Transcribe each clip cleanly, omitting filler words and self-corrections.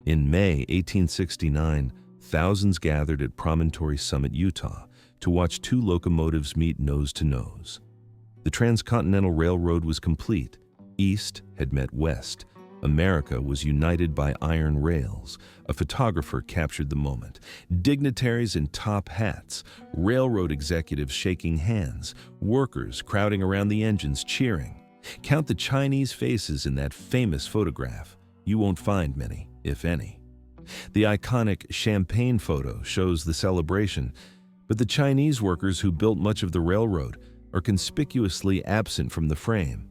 In May 1869, thousands gathered at Promontory Summit, Utah, to watch two locomotives meet nose to nose. The Transcontinental Railroad was complete. East had met West. America was united by iron rails. A photographer captured the moment. Dignitaries in top hats, railroad executives shaking hands, workers crowding around the engines cheering. Count the Chinese faces in that famous photograph. You won't find many, if any. The iconic champagne photo shows the celebration, but the Chinese workers who built much of the railroad are conspicuously absent from the frame.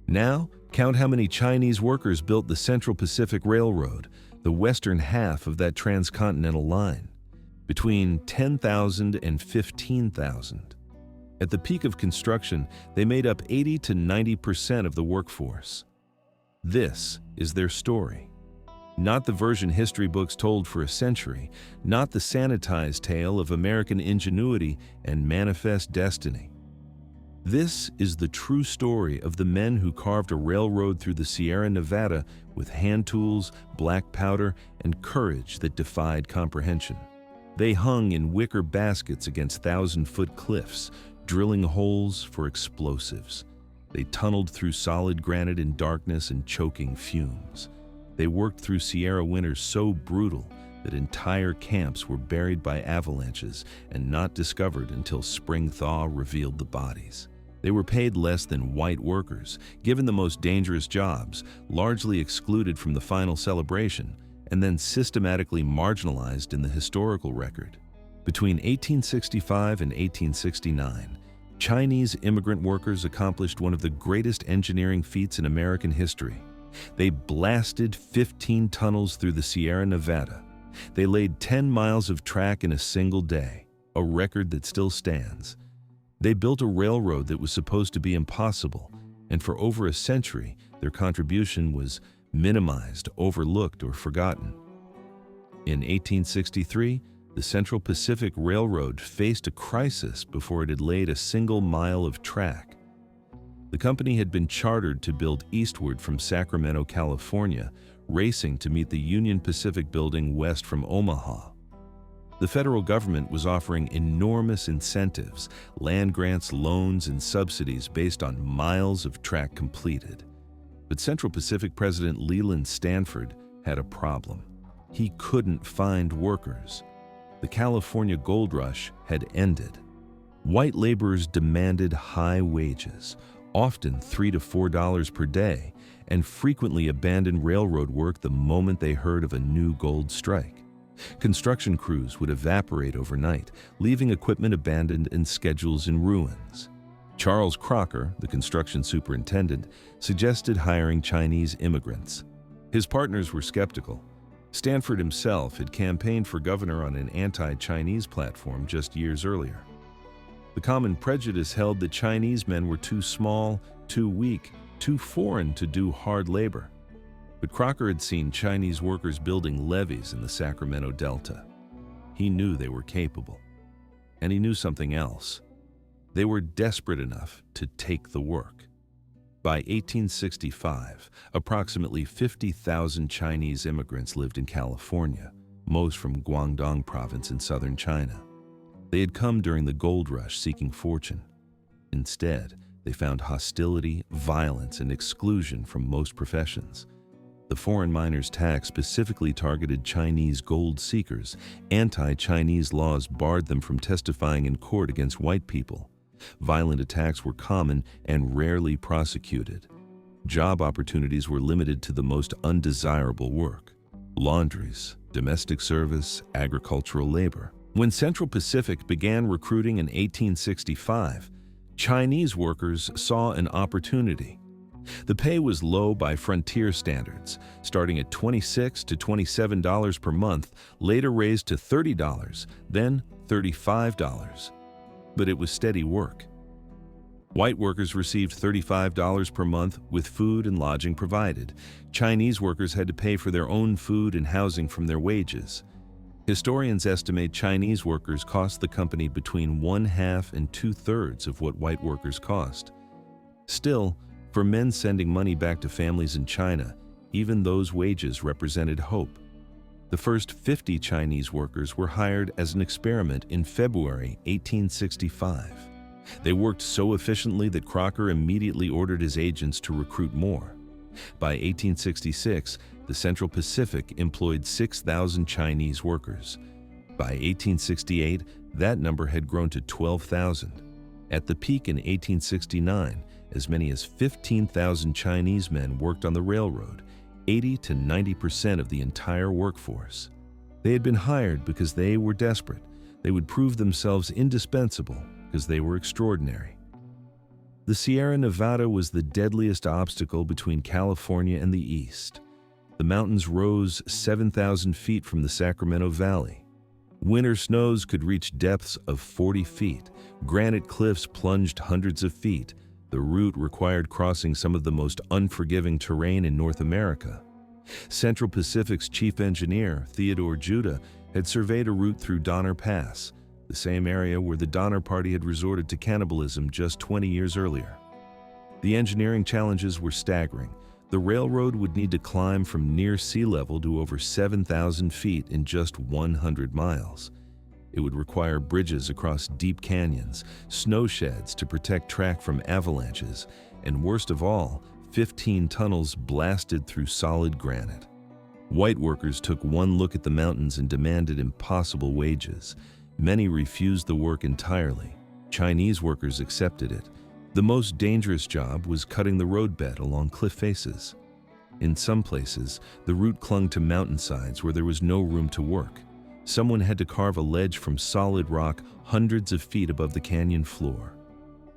Now, count how many Chinese workers built the Central Pacific Railroad, the western half of that transcontinental line. Between 10,000 and 15,000. At the peak of construction, they made up 80 to 90% of the workforce. This is their story. Not the version history books told for a century, not the sanitized tale of American ingenuity and manifest destiny. This is the true story of the men who carved a railroad through the Sierra Nevada with hand tools, black powder, and courage that defied comprehension. They hung in wicker baskets against 1,000-foot cliffs, drilling holes for explosives. They tunneled through solid granite in darkness and choking fumes. They worked through Sierra winters so brutal that entire camps were buried by avalanches and not discovered until spring thaw revealed the bodies. They were paid less than white workers, given the most dangerous jobs, largely excluded from the final celebration, and then systematically marginalized in the historical record. Between 1865 and 1869, Chinese immigrant workers accomplished one of the greatest engineering feats in American history. They blasted 15 tunnels through the Sierra Nevada. They laid 10 miles of track in a single day, a record that still stands. They built a railroad that was supposed to be impossible, and for over a century, their contribution was minimized, overlooked, or forgotten. In 1863, the Central Pacific Railroad faced a crisis before it had laid a single mile of track. The company had been chartered to build eastward from Sacramento, California, racing to meet the Union Pacific building west from Omaha. The federal government was offering enormous incentives, land grants, loans, and subsidies based on miles of track completed. But Central Pacific President Leland Stanford had a problem. He couldn't find workers. The California gold rush had ended. White laborers demanded high wages, often $3 to $4 per day, and frequently abandoned railroad work the moment they heard of a new gold strike. Construction crews would evaporate overnight, leaving equipment abandoned and schedules in ruins. Charles Crocker, the construction superintendent, suggested hiring Chinese immigrants. His partners were skeptical. Stanford himself had campaigned for governor on an anti-Chinese platform just years earlier. The common prejudice held that Chinese men were too small, too weak, too foreign to do hard labor. But Crocker had seen Chinese workers building levees in the Sacramento Delta. He knew they were capable. And he knew something else. They were desperate enough to take the work. By 1865, approximately 50,000 Chinese immigrants lived in California, most from Guangdong province in southern China. They had come during the gold rush seeking fortune. Instead, they found hostility, violence, and exclusion from most professions. The foreign miners' tax specifically targeted Chinese gold seekers. Anti-Chinese laws barred them from testifying in court against white people. Violent attacks were common and rarely prosecuted. Job opportunities were limited to the most undesirable work: laundries, domestic service, agricultural labor. When Central Pacific began recruiting in 1865, Chinese workers saw an opportunity. The pay was low by frontier standards, starting at $26 to $27 per month, later raised to $30, then $35. But it was steady work. White workers received $35 per month with food and lodging provided. Chinese workers had to pay for their own food and housing from their wages. Historians estimate Chinese workers cost the company between 1/2 and 2/3 of what white workers cost. Still, for men sending money back to families in China, even those wages represented hope. The first 50 Chinese workers were hired as an experiment in February 1865. They worked so efficiently that Crocker immediately ordered his agents to recruit more. By 1866, the Central Pacific employed 6,000 Chinese workers. By 1868, that number had grown to 12,000. At the peak in 1869, as many as 15,000 Chinese men worked on the railroad, 80 to 90% of the entire workforce. They had been hired because they were desperate. They would prove themselves indispensable because they were extraordinary. The Sierra Nevada was the deadliest obstacle between California and the east. The mountains rose 7,000 feet from the Sacramento Valley. Winter snows could reach depths of 40 feet. Granite cliffs plunged hundreds of feet. The route required crossing some of the most unforgiving terrain in North America. Central Pacific's chief engineer, Theodore Judah, had surveyed a route through Donner Pass, the same area where the Donner Party had resorted to cannibalism just 20 years earlier. The engineering challenges were staggering. The railroad would need to climb from near sea level to over 7,000 feet in just 100 miles. It would require bridges across deep canyons, snow sheds to protect track from avalanches, and worst of all, 15 tunnels blasted through solid granite. White workers took one look at the mountains and demanded impossible wages. Many refused the work entirely. Chinese workers accepted it. The most dangerous job was cutting the roadbed along cliff faces. In some places, the route clung to mountainsides where there was no room to work. Someone had to carve a ledge from solid rock hundreds of feet above the canyon floor.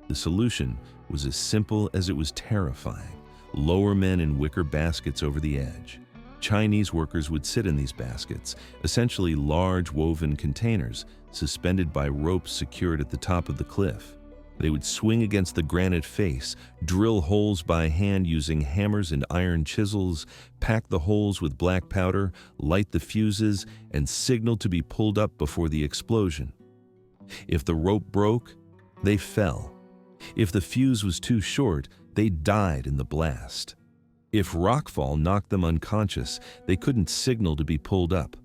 The solution was as simple as it was terrifying. Lower men in wicker baskets over the edge. Chinese workers would sit in these baskets, essentially large woven containers, suspended by ropes secured at the top of the cliff. They would swing against the granite face, drill holes by hand using hammers and iron chisels, pack the holes with black powder, light the fuses, and signal to be pulled up before the explosion. If the rope broke, they fell. If the fuse was too short, they died in the blast. If rockfall knocked them unconscious, they couldn't signal to be pulled up.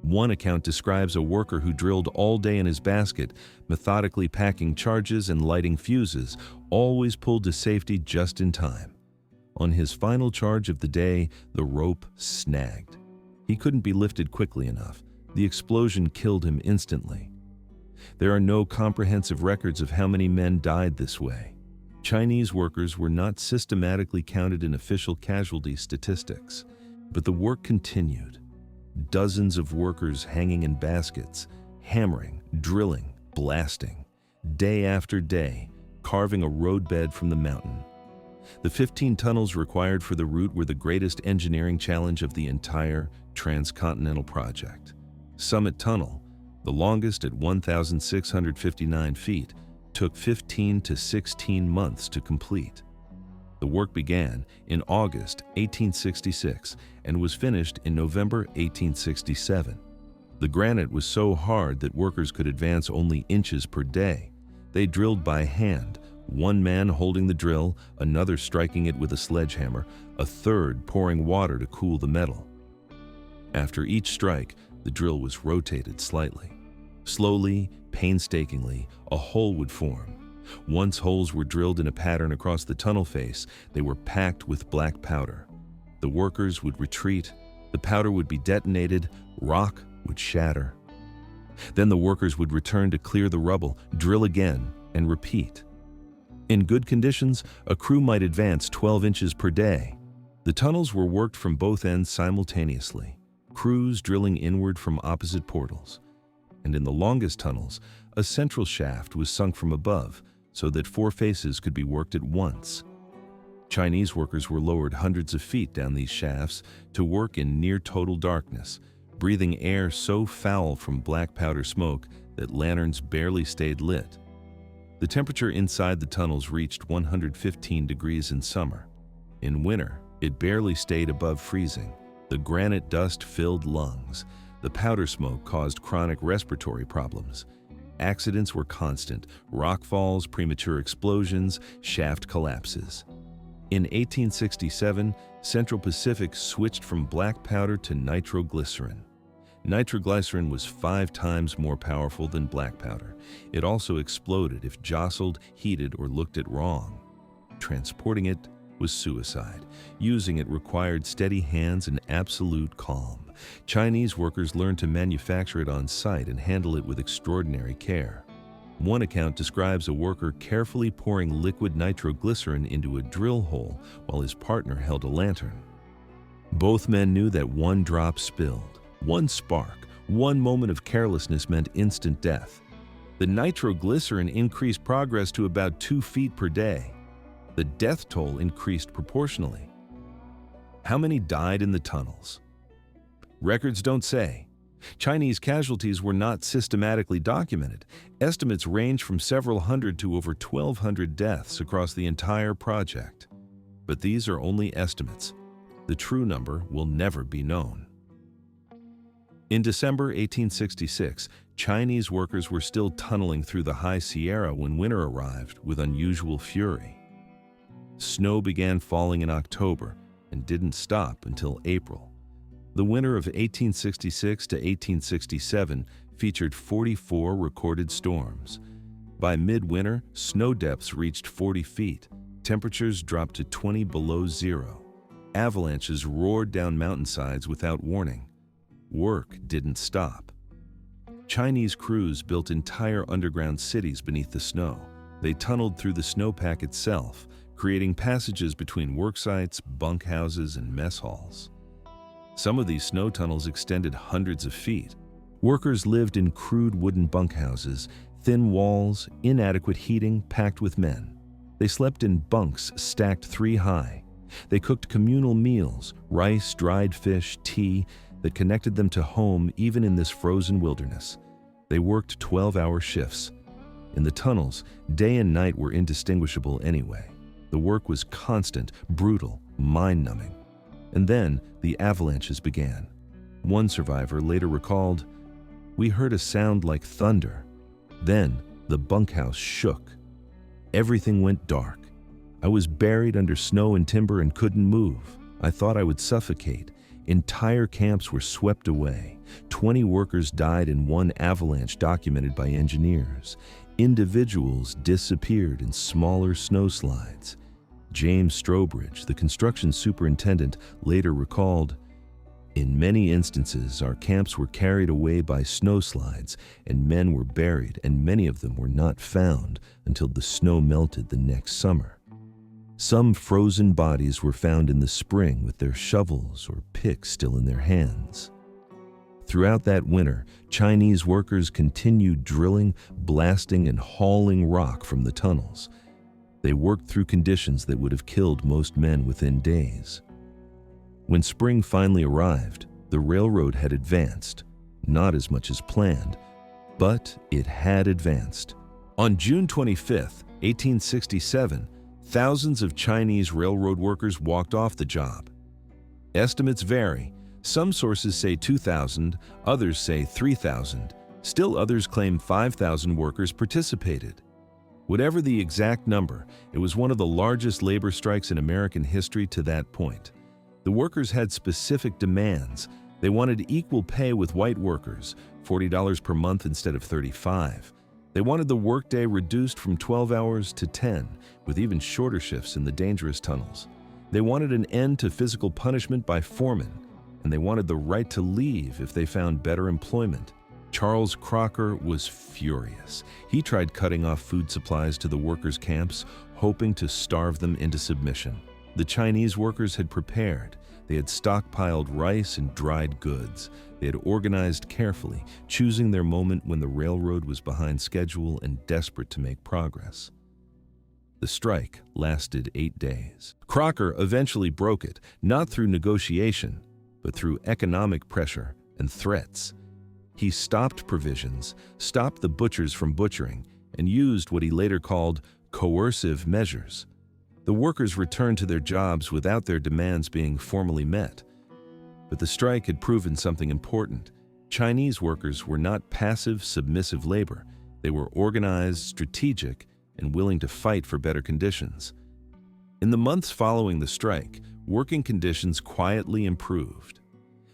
One account describes a worker who drilled all day in his basket, methodically packing charges and lighting fuses, always pulled to safety just in time. On his final charge of the day, the rope snagged. He couldn't be lifted quickly enough. The explosion killed him instantly. There are no comprehensive records of how many men died this way. Chinese workers were not systematically counted in official casualty statistics, but the work continued. Dozens of workers hanging in baskets, hammering, drilling, blasting, day after day, carving a roadbed from the mountain. The 15 tunnels required for the route were the greatest engineering challenge of the entire Transcontinental project. Summit Tunnel, the longest at 1,659 feet, took 15 to 16 months to complete. The work began in August 1866 and was finished in November 1867. The granite was so hard that workers could advance only inches per day. They drilled by hand, one man holding the drill, another striking it with a sledgehammer, a third pouring water to cool the metal. After each strike, the drill was rotated slightly. Slowly, painstakingly, a hole would form. Once holes were drilled in a pattern across the tunnel face, they were packed with black powder. The workers would retreat, the powder would be detonated, rock would shatter. Then the workers would return to clear the rubble, drill again, and repeat. In good conditions, a crew might advance 12 inches per day. The tunnels were worked from both ends simultaneously, crews drilling inward from opposite portals. And in the longest tunnels, a central shaft was sunk from above, so that 4 faces could be worked at once. Chinese workers were lowered hundreds of feet down these shafts to work in near total darkness, breathing air so foul from black powder smoke that lanterns barely stayed lit. The temperature inside the tunnels reached 115 degrees in summer. In winter, it barely stayed above freezing. The granite dust filled lungs. The powder smoke caused chronic respiratory problems. Accidents were constant: rock falls, premature explosions, shaft collapses. In 1867, Central Pacific switched from black powder to nitroglycerin. Nitroglycerin was 5 times more powerful than black powder. It also exploded if jostled, heated, or looked at wrong. Transporting it was suicide. Using it required steady hands and absolute calm. Chinese workers learned to manufacture it on site and handle it with extraordinary care. One account describes a worker carefully pouring liquid nitroglycerin into a drill hole while his partner held a lantern. Both men knew that one drop spilled, one spark, one moment of carelessness meant instant death. The nitroglycerin increased progress to about 2 feet per day. The death toll increased proportionally. How many died in the tunnels? Records don't say. Chinese casualties were not systematically documented. Estimates range from several hundred to over 1,200 deaths across the entire project. But these are only estimates. The true number will never be known. In December 1866, Chinese workers were still tunneling through the High Sierra when winter arrived with unusual fury. Snow began falling in October and didn't stop until April. The winter of 1866 to 1867 featured 44 recorded storms. By midwinter, snow depths reached 40 feet. Temperatures dropped to 20 below zero. Avalanches roared down mountainsides without warning. Work didn't stop. Chinese crews built entire underground cities beneath the snow. They tunneled through the snowpack itself, creating passages between work sites, bunkhouses, and mess halls. Some of these snow tunnels extended hundreds of feet. Workers lived in crude wooden bunkhouses, thin walls, inadequate heating, packed with men. They slept in bunks stacked 3 high. They cooked communal meals, rice, dried fish, tea, that connected them to home even in this frozen wilderness. They worked 12-hour shifts. In the tunnels, day and night were indistinguishable anyway. The work was constant, brutal, mind-numbing. And then the avalanches began. One survivor later recalled, "We heard a sound like thunder. Then the bunkhouse shook. Everything went dark. I was buried under snow and timber and couldn't move. I thought I would suffocate. Entire camps were swept away. 20 workers died in one avalanche documented by engineers. Individuals disappeared in smaller snowslides." James Strobridge, the construction superintendent, later recalled, "In many instances, our camps were carried away by snowslides, and men were buried, and many of them were not found until the snow melted the next summer. Some frozen bodies were found in the spring with their shovels or picks still in their hands." Throughout that winter, Chinese workers continued drilling, blasting, and hauling rock from the tunnels. They worked through conditions that would have killed most men within days. When spring finally arrived, the railroad had advanced, not as much as planned, but it had advanced. On June 25, 1867, thousands of Chinese railroad workers walked off the job. Estimates vary. Some sources say 2,000, others say 3,000. Still others claim 5,000 workers participated. Whatever the exact number, it was one of the largest labor strikes in American history to that point. The workers had specific demands. They wanted equal pay with white workers, $40 per month instead of $35. They wanted the workday reduced from 12 hours to 10, with even shorter shifts in the dangerous tunnels. They wanted an end to physical punishment by foremen, and they wanted the right to leave if they found better employment. Charles Crocker was furious. He tried cutting off food supplies to the workers' camps, hoping to starve them into submission. The Chinese workers had prepared. They had stockpiled rice and dried goods. They had organized carefully, choosing their moment when the railroad was behind schedule and desperate to make progress. The strike lasted 8 days. Crocker eventually broke it, not through negotiation, but through economic pressure and threats. He stopped provisions, stopped the butchers from butchering, and used what he later called coercive measures. The workers returned to their jobs without their demands being formally met. But the strike had proven something important. Chinese workers were not passive, submissive labor. They were organized, strategic, and willing to fight for better conditions. In the months following the strike, working conditions quietly improved.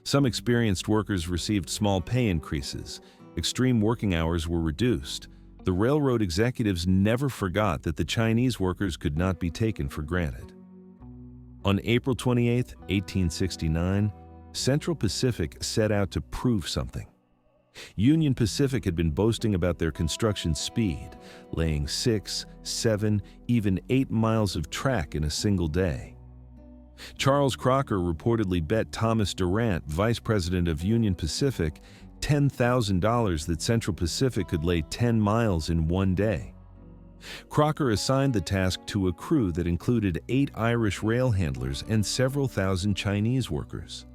Some experienced workers received small pay increases. Extreme working hours were reduced. The railroad executives never forgot that the Chinese workers could not be taken for granted. On April 28, 1869, Central Pacific set out to prove something. Union Pacific had been boasting about their construction speed, laying 6, 7, even 8 miles of track in a single day. Charles Crocker reportedly bet Thomas Durant, vice president of Union Pacific, $10,000 that Central Pacific could lay 10 miles in one day. Crocker assigned the task to a crew that included 8 Irish rail handlers and several thousand Chinese workers.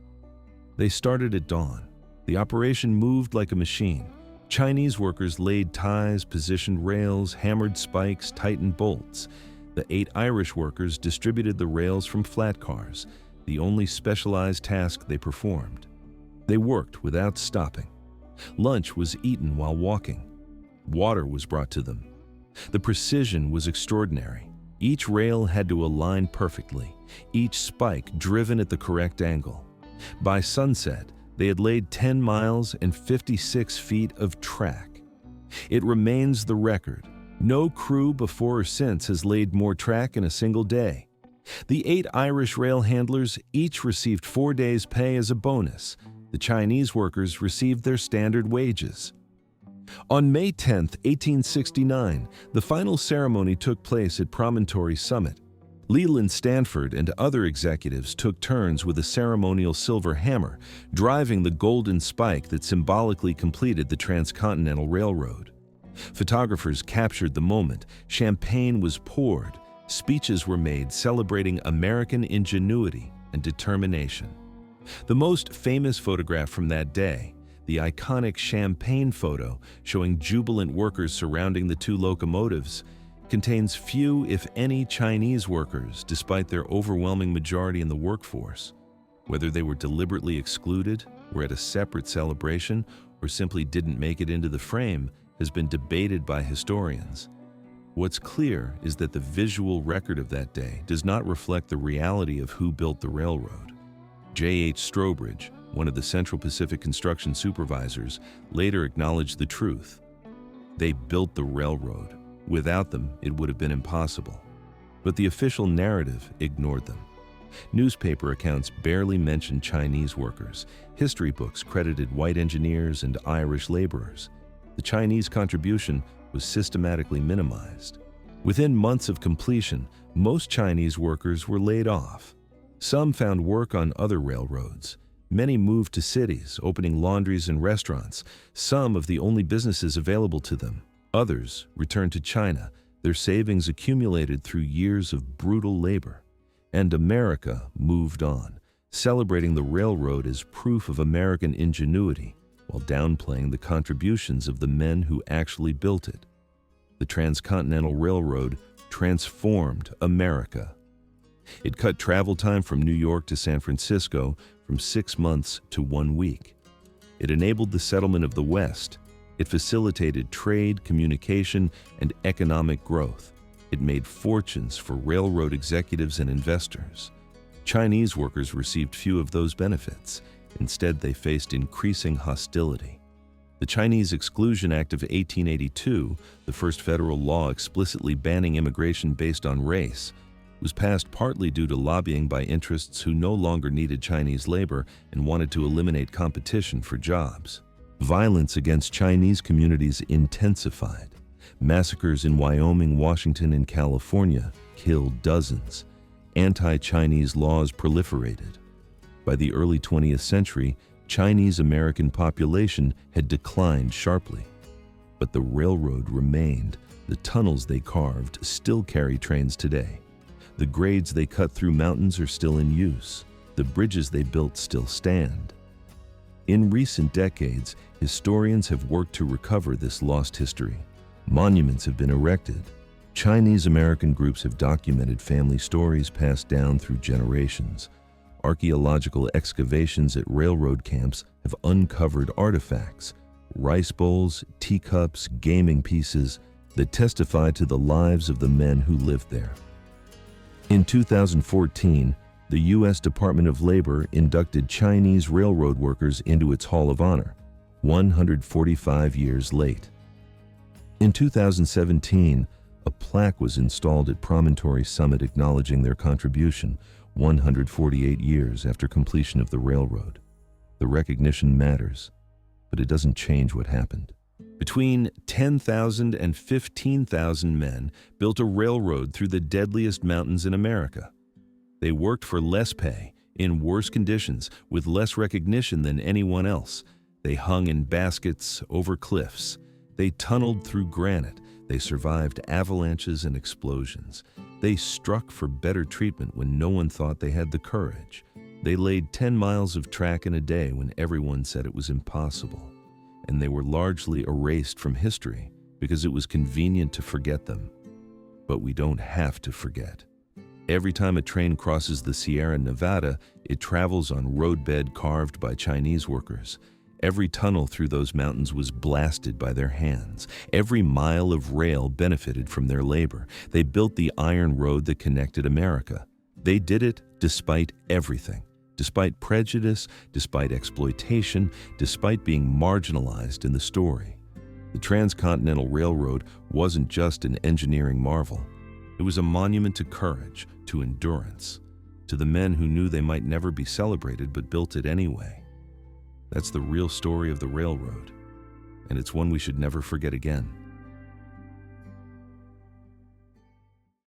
They started at dawn. The operation moved like a machine. Chinese workers laid ties, positioned rails, hammered spikes, tightened bolts. The 8 Irish workers distributed the rails from flat cars, the only specialized task they performed. They worked without stopping. Lunch was eaten while walking. Water was brought to them. The precision was extraordinary. Each rail had to align perfectly, each spike driven at the correct angle. By sunset, they had laid 10 miles and 56 feet of track. It remains the record. No crew before or since has laid more track in a single day. The 8 Irish rail handlers each received 4 days' pay as a bonus. The Chinese workers received their standard wages. On May 10, 1869, the final ceremony took place at Promontory Summit. Leland Stanford and other executives took turns with a ceremonial silver hammer, driving the golden spike that symbolically completed the Transcontinental Railroad. Photographers captured the moment. Champagne was poured. Speeches were made celebrating American ingenuity and determination. The most famous photograph from that day, the iconic champagne photo showing jubilant workers surrounding the 2 locomotives, contains few, if any, Chinese workers, despite their overwhelming majority in the workforce. Whether they were deliberately excluded, were at a separate celebration, or simply didn't make it into the frame has been debated by historians. What's clear is that the visual record of that day does not reflect the reality of who built the railroad. J.H. Strobridge, one of the Central Pacific construction supervisors, later acknowledged the truth. They built the railroad. Without them, it would have been impossible. But the official narrative ignored them. Newspaper accounts barely mentioned Chinese workers. History books credited white engineers and Irish laborers. The Chinese contribution was systematically minimized. Within months of completion, most Chinese workers were laid off. Some found work on other railroads. Many moved to cities, opening laundries and restaurants, some of the only businesses available to them. Others returned to China, their savings accumulated through years of brutal labor. And America moved on, celebrating the railroad as proof of American ingenuity, while downplaying the contributions of the men who actually built it. The Transcontinental Railroad transformed America. It cut travel time from New York to San Francisco from 6 months to 1 week. It enabled the settlement of the West. It facilitated trade, communication, and economic growth. It made fortunes for railroad executives and investors. Chinese workers received few of those benefits. Instead, they faced increasing hostility. The Chinese Exclusion Act of 1882, the first federal law explicitly banning immigration based on race, was passed partly due to lobbying by interests who no longer needed Chinese labor and wanted to eliminate competition for jobs. Violence against Chinese communities intensified. Massacres in Wyoming, Washington, and California killed dozens. Anti-Chinese laws proliferated. By the early 20th century, Chinese American population had declined sharply. But the railroad remained. The tunnels they carved still carry trains today. The grades they cut through mountains are still in use. The bridges they built still stand. In recent decades, historians have worked to recover this lost history. Monuments have been erected. Chinese American groups have documented family stories passed down through generations. Archaeological excavations at railroad camps have uncovered artifacts, rice bowls, teacups, gaming pieces that testify to the lives of the men who lived there. In 2014, the U.S. Department of Labor inducted Chinese railroad workers into its Hall of Honor, 145 years late. In 2017, a plaque was installed at Promontory Summit acknowledging their contribution 148 years after completion of the railroad. The recognition matters, but it doesn't change what happened. Between 10,000 and 15,000 men built a railroad through the deadliest mountains in America. They worked for less pay, in worse conditions, with less recognition than anyone else. They hung in baskets over cliffs. They tunneled through granite. They survived avalanches and explosions. They struck for better treatment when no one thought they had the courage. They laid 10 miles of track in a day when everyone said it was impossible. And they were largely erased from history because it was convenient to forget them. But we don't have to forget. Every time a train crosses the Sierra Nevada, it travels on roadbed carved by Chinese workers. Every tunnel through those mountains was blasted by their hands. Every mile of rail benefited from their labor. They built the iron road that connected America. They did it despite everything, despite prejudice, despite exploitation, despite being marginalized in the story. The Transcontinental Railroad wasn't just an engineering marvel. It was a monument to courage, to endurance, to the men who knew they might never be celebrated but built it anyway. That's the real story of the railroad, and it's one we should never forget again.